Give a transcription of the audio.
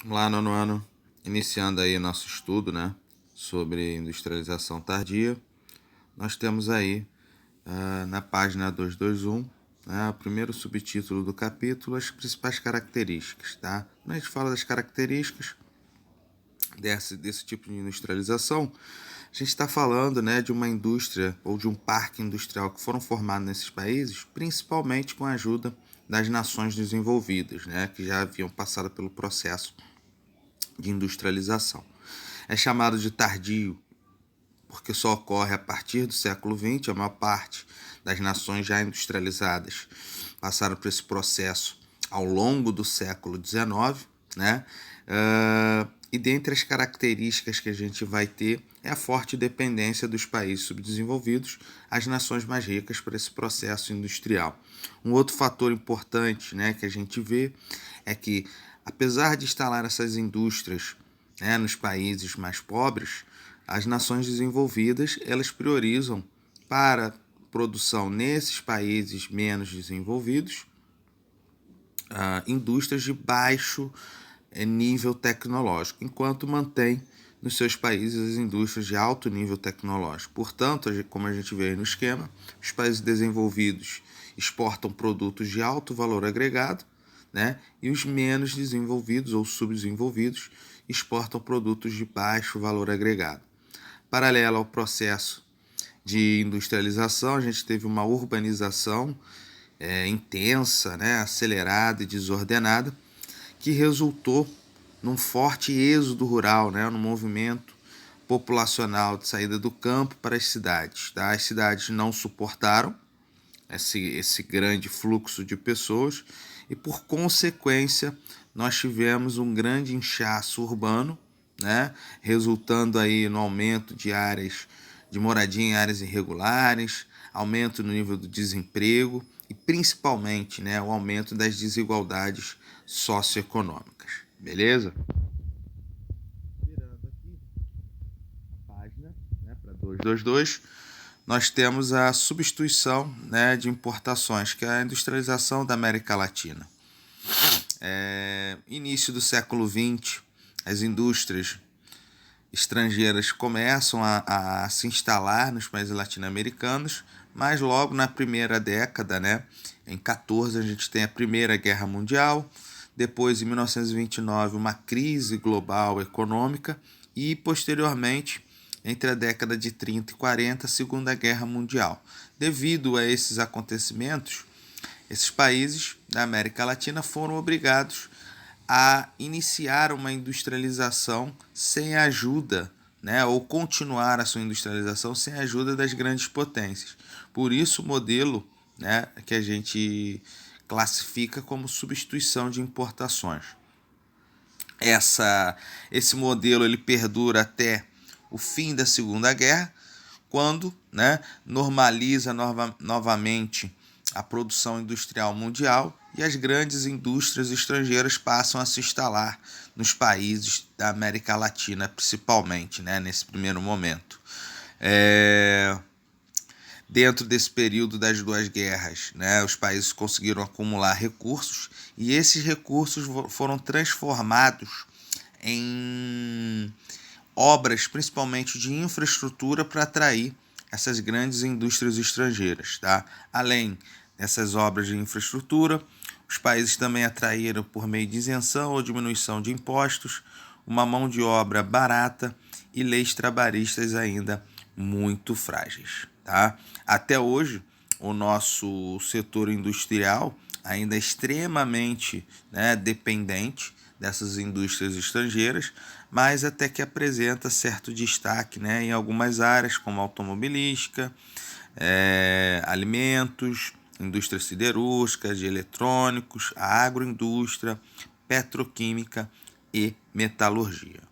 Lá no ano, iniciando aí nosso estudo, né, sobre industrialização tardia, nós temos aí na página 221, né, o primeiro subtítulo do capítulo, as principais características, tá? Quando a gente fala das características desse tipo de industrialização, a gente está falando, né, de uma indústria ou de um parque industrial que foram formados nesses países, principalmente com a ajuda das nações desenvolvidas, né, que já haviam passado pelo processo de industrialização. É chamado de tardio porque só ocorre a partir do século XX. A maior parte das nações já industrializadas passaram por esse processo ao longo do século XIX, né? E dentre as características que a gente vai ter é a forte dependência dos países subdesenvolvidos às nações mais ricas para esse processo industrial. Um outro fator importante, né, que a gente vê é que, apesar de instalar essas indústrias, né, nos países mais pobres, as nações desenvolvidas elas priorizam para produção nesses países menos desenvolvidos indústrias de baixo nível tecnológico, enquanto mantém nos seus países as indústrias de alto nível tecnológico. Portanto, como a gente vê aí no esquema, os países desenvolvidos exportam produtos de alto valor agregado, né? E os menos desenvolvidos ou subdesenvolvidos exportam produtos de baixo valor agregado. Paralelo ao processo de industrialização, a gente teve uma urbanização intensa, né, acelerada e desordenada, que resultou num forte êxodo rural, né, num movimento populacional de saída do campo para as cidades. Tá? As cidades não suportaram esse grande fluxo de pessoas e, por consequência, nós tivemos um grande inchaço urbano, né, resultando aí no aumento de áreas de moradia em áreas irregulares, aumento no nível do desemprego e principalmente, né, o aumento das desigualdades socioeconômicas. Beleza? Virando aqui a página, né, para 222, nós temos a substituição, né, de importações, que é a industrialização da América Latina. Início do século XX, as indústrias estrangeiras começam a se instalar nos países latino-americanos, mas logo na primeira década, né, em 14, a gente tem a Primeira Guerra Mundial, depois em 1929 uma crise global econômica e posteriormente, entre a década de 30 e 40, a Segunda Guerra Mundial. Devido a esses acontecimentos, esses países da América Latina foram obrigados a iniciar uma industrialização sem a ajuda, né, ou continuar a sua industrialização sem a ajuda das grandes potências. Por isso o modelo, né, que a gente classifica como substituição de importações. Esse modelo ele perdura até o fim da Segunda Guerra, quando, né, normaliza novamente a produção industrial mundial e as grandes indústrias estrangeiras passam a se instalar nos países da América Latina, principalmente, né, nesse primeiro momento. Dentro desse período das duas guerras, né, os países conseguiram acumular recursos e esses recursos foram transformados em obras, principalmente de infraestrutura, para atrair essas grandes indústrias estrangeiras. Tá? Além dessas obras de infraestrutura, os países também atraíram, por meio de isenção ou diminuição de impostos, uma mão de obra barata e leis trabalhistas ainda muito frágeis. Tá? Até hoje, o nosso setor industrial ainda é extremamente, né, dependente dessas indústrias estrangeiras, mas até que apresenta certo destaque, né, em algumas áreas, como automobilística, alimentos, indústria siderúrgica, de eletrônicos, a agroindústria, petroquímica e metalurgia.